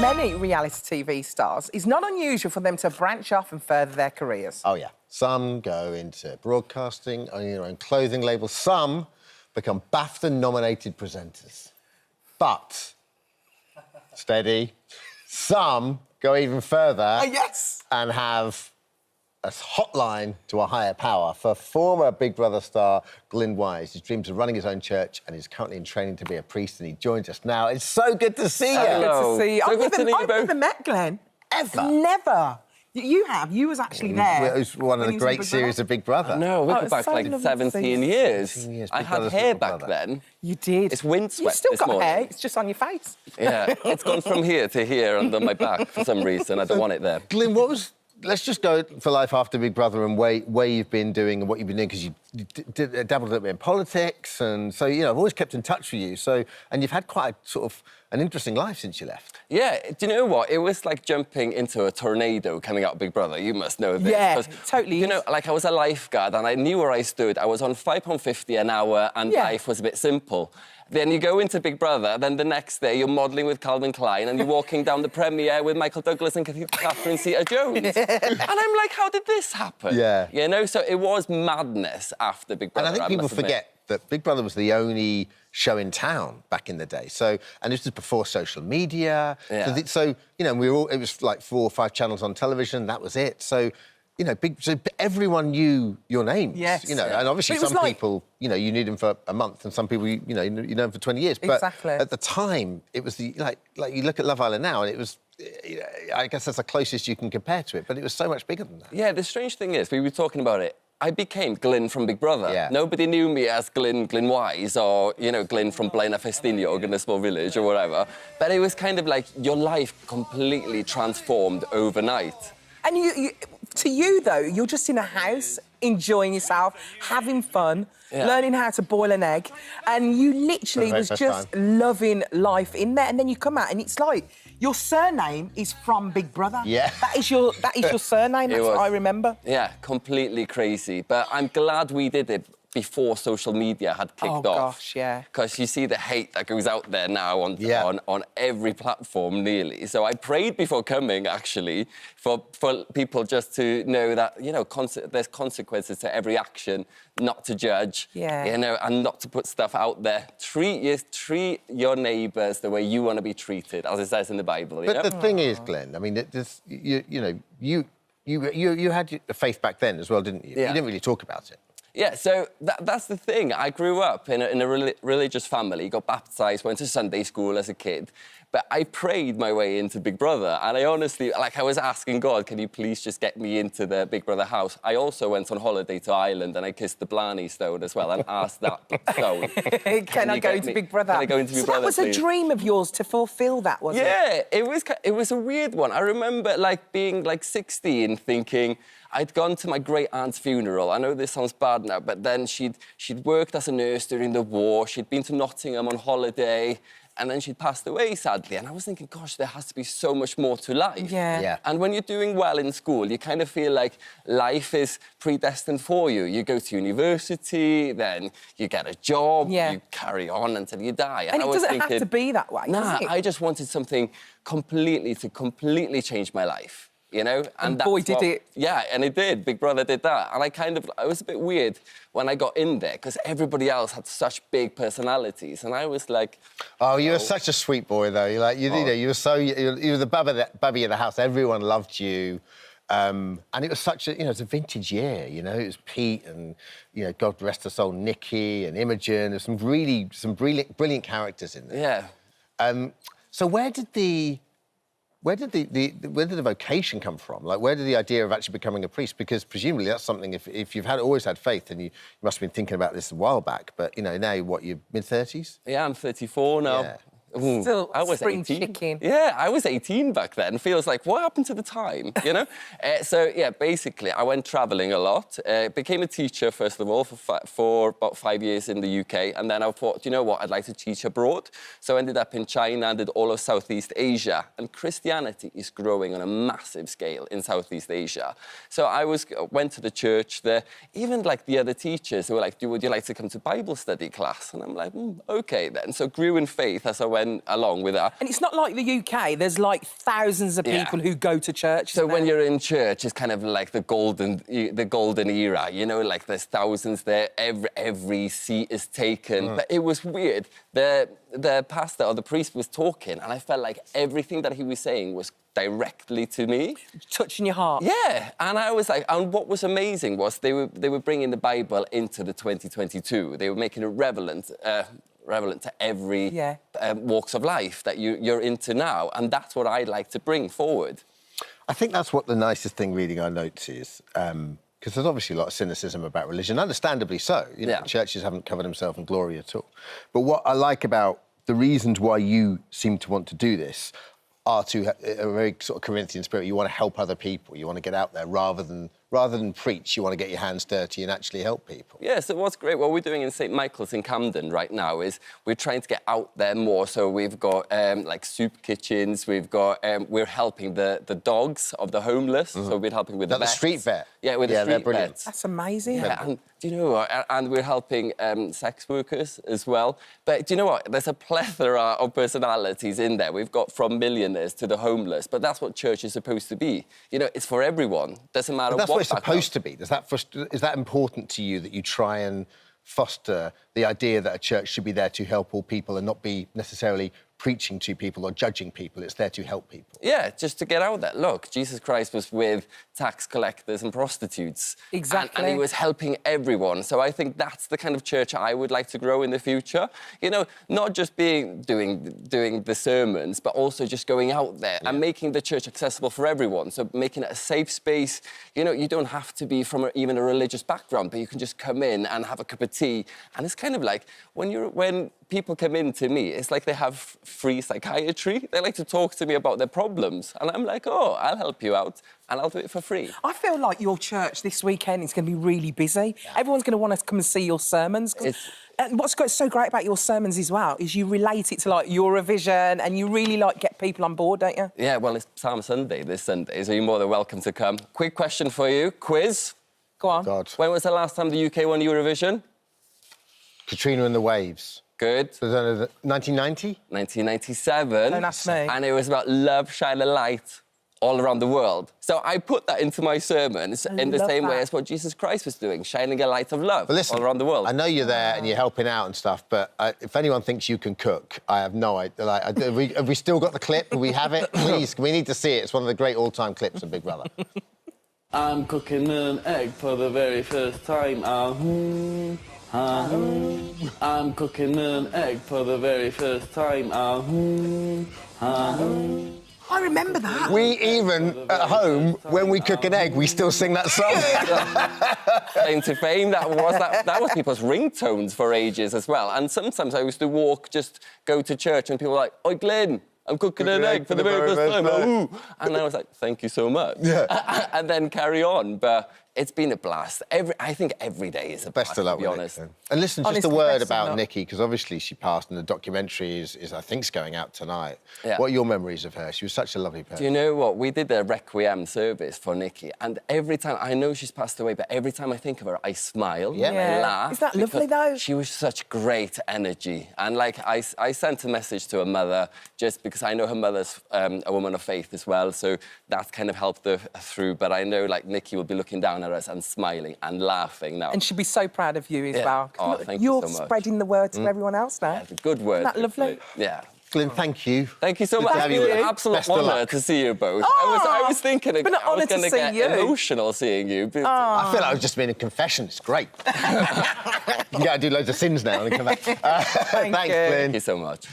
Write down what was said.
many reality TV stars, it's not unusual for them to branch off and further their careers. Oh, yeah. Some go into broadcasting, owning their own clothing label. Some become BAFTA-nominated presenters. But, steady, some go even further Yes! and have a hotline to a higher power for former Big Brother star Glyn Wise, whose dreams of running his own church and is currently in training to be a priest, and he joins us now. It's so good to see you. Good to see you. So I've never met Glenn. Ever? Never. You have. You was actually there. It was one of the great series of Big Brother. No, we go back so like lovely 17 years. 17 years, I Big had Brother's hair Little back Brother. then. You did. It's windswept You still this got morning. hair. It's just on your face. Yeah, it's gone from here to here under my back for some reason. I don't want it there. Glyn, what was... Let's just go for life after Big Brother and where you've been doing and what you've been doing, because you dabbled a little bit in politics, and so, you know, I've always kept in touch with you. So, and you've had quite a, sort of an interesting life since you left. Yeah, do you know what? It was like jumping into a tornado coming out of Big Brother. You must know this. Yeah, 'cause, totally. You know, like I was a lifeguard and I knew where I stood. I was on £5.50 an hour and life was a bit simple. Then you go into Big Brother, then the next day you're modelling with Calvin Klein and you're walking down the premiere with Michael Douglas and Catherine Zeta-Jones. And I'm like, how did this happen? Yeah. You know, so it was madness after Big Brother. And I think people forget that Big Brother was the only show in town back in the day. So, and this was before social media. Yeah. So you know, it was like 4 or 5 channels on television. That was it. So, you know, so everyone knew your names. Yes. You know, and obviously some people, you know, you knew them for a month, and some people, you know them for 20 years. But exactly. at the time, it was like you look at Love Island now, and it was. I guess that's the closest you can compare to it, but it was so much bigger than that. Yeah, the strange thing is, we were talking about it, I became Glyn from Big Brother. Yeah. Nobody knew me as Glyn Wise or, you know, Glyn from Blaenau Festiniog in a small village or whatever. But it was kind of like your life completely transformed overnight. And to you, though, you're just in a house, enjoying yourself, having fun, learning how to boil an egg, and you literally was just loving life in there. And then you come out, and it's like your surname is from Big Brother. Yeah. That is your surname. That's what I remember. Yeah, completely crazy. But I'm glad we did it before social media had kicked off. Oh, gosh, yeah. Because you see the hate that goes out there now on every platform, nearly. So I prayed before coming, actually, for people just to know that, you know, there's consequences to every action, not to judge, you know, and not to put stuff out there. Treat your neighbours the way you want to be treated, as it says in the Bible. But the thing is, Glyn, I mean, you had a faith back then as well, didn't you? Yeah. You didn't really talk about it. Yeah, so that's the thing. I grew up in a religious family, got baptised, went to Sunday school as a kid, but I prayed my way into Big Brother, and I honestly, like, I was asking God, can you please just get me into the Big Brother house? I also went on holiday to Ireland, and I kissed the Blarney Stone as well, and asked that stone, can I go into Big Brother? Can I go into Big Brother, that was please? a dream of yours to fulfil that, wasn't it? Yeah, it was a weird one. I remember, like, being, like, 16, thinking, I'd gone to my great-aunt's funeral. I know this sounds bad now, but then she'd worked as a nurse during the war. She'd been to Nottingham on holiday, and then she'd passed away, sadly. And I was thinking, gosh, there has to be so much more to life. Yeah. And when you're doing well in school, you kind of feel like life is predestined for you. You go to university, then you get a job, you carry on until you die. And I it was doesn't thinking, have to be that way, does it? I just wanted something completely change my life. You know, and boy, did it. Yeah, and it did. Big Brother did that. And I was a bit weird when I got in there because everybody else had such big personalities. And I was like... Oh, you were such a sweet boy, though. You know, you were the bubby of the house. Everyone loved you. And it was such a, it's a vintage year, you know. It was Pete and, God rest her soul, Nikki and Imogen. There's some brilliant characters in there. Yeah. So where did the vocation come from? Like, where did the idea of actually becoming a priest? Because presumably that's something, if you've always had faith, then you must have been thinking about this a while back. But, now, what, you're mid-30s? Yeah, I'm 34 now. Yeah. Ooh, Still I was spring 18. chicken. Yeah, I was 18 back then. Feels like, what happened to the time, So, yeah, basically, I went travelling a lot. Became a teacher, first of all, for about 5 years in the UK. And then I thought, you know what, I'd like to teach abroad. So I ended up in China and did all of Southeast Asia. And Christianity is growing on a massive scale in Southeast Asia. So I went to the church there. Even, like, the other teachers who were like, would you like to come to Bible study class? And I'm like, OK, then. So grew in faith as I went went along with that. And it's not like the UK. There's like thousands of people who go to church. So when you're in church, it's kind of like the golden era, you know, like there's thousands there, every seat is taken. But it was weird. The pastor or the priest was talking, and I felt like everything that he was saying was directly to me. Touching your heart. Yeah, and I was like, and what was amazing was they were bringing the Bible into the 2022. They were making it relevant to every walks of life that you're into now, and that's what I'd like to bring forward. I think that's what the nicest thing reading our notes is, because there's obviously a lot of cynicism about religion, understandably so. You know, churches haven't covered themselves in glory at all. But what I like about the reasons why you seem to want to do this are to a very sort of Corinthian spirit. You want to help other people. You want to get out there rather than preach. You want to get your hands dirty and actually help people. Yeah, so what's great, what we're doing in St. Michael's in Camden right now is we're trying to get out there more. So we've got like soup kitchens. We've got we're helping the dogs of the homeless. So we're helping with the vets. street vet. Yeah, with the street vets. That's amazing. Yeah, and do you know what? And we're helping sex workers as well. But do you know what? There's a plethora of personalities in there. We've got from millionaires to the homeless. But that's what church is supposed to be. You know, it's for everyone. Doesn't matter what. It's supposed to be. Is that important to you, that you try and foster the idea that a church should be there to help all people and not be necessarily preaching to people or judging people? It's there to help people. Yeah, just to get out there. Look, Jesus Christ was with tax collectors and prostitutes. Exactly. And he was helping everyone. So I think that's the kind of church I would like to grow in the future. You know, not just doing the sermons, but also just going out there and making the church accessible for everyone. So making it a safe space. You know, you don't have to be from even a religious background, but you can just come in and have a cup of tea. And it's kind of like when people come in to me, it's like they have free psychiatry. They like to talk to me about their problems. And I'm like, oh, I'll help you out and I'll do it for free. I feel like your church this weekend is going to be really busy. Yeah. Everyone's going to want to come and see your sermons. And what's so great about your sermons as well is you relate it to, like, Eurovision and you really, like, get people on board, don't you? Yeah, well, it's Palm Sunday this Sunday, so you're more than welcome to come. Quick question for you. Quiz. Go on. God. When was the last time the UK won Eurovision? Katrina and the Waves. Good. 1990? 1997. Don't ask me. And it was about love, shine a light all around the world. So I put that into my sermons in the same way as what Jesus Christ was doing, shining a light of love all around the world. I know you're there and you're helping out and stuff, but if anyone thinks you can cook, I have no idea. Like, have we still got the clip? Do we have it? Please, we need to see it. It's one of the great all-time clips of Big Brother. I'm cooking an egg for the very first time. I'm cooking an egg for the very first time. I remember that. We even, at home, when we cook an egg, we still sing that song. Claim to fame, that was people's ringtones for ages as well. And sometimes I used to go to church and people were like, "Oi, Glyn, I'm cooking an egg for the very first time." Ooh. And I was like, "Thank you so much." Yeah. And then carry on. But it's been a blast. I think every day is a blast, Best of luck, to be honest. And listen, just Honestly, a word best of about luck. Nikki, because obviously she passed and the documentary is I think, going out tonight. Yeah. What are your memories of her? She was such a lovely person. Do you know what? We did a requiem service for Nikki, and every time, I know she's passed away, but every time I think of her, I smile, Yeah. I laugh. Is that lovely, though? She was such great energy. And, like, I sent a message to her mother just because I know her mother's a woman of faith as well, so that's kind of helped her through. But I know, like, Nikki will be looking down at us and smiling and laughing now. And she'll be so proud of you as well. Oh, Look, thank you so you're much. spreading the word to everyone else now. Yeah, good word. Isn't that lovely? Yeah. Glyn, thank you. Thank you so Good much. to have It's you been with an us. absolute Best of honour luck. to see you both. Oh, I was thinking been an I was honour to going to see get you. emotional seeing you. But I feel like I've just been in confession. It's great. You can go and do loads of sins now and come back. Thanks, you. Glyn. Thank you so much.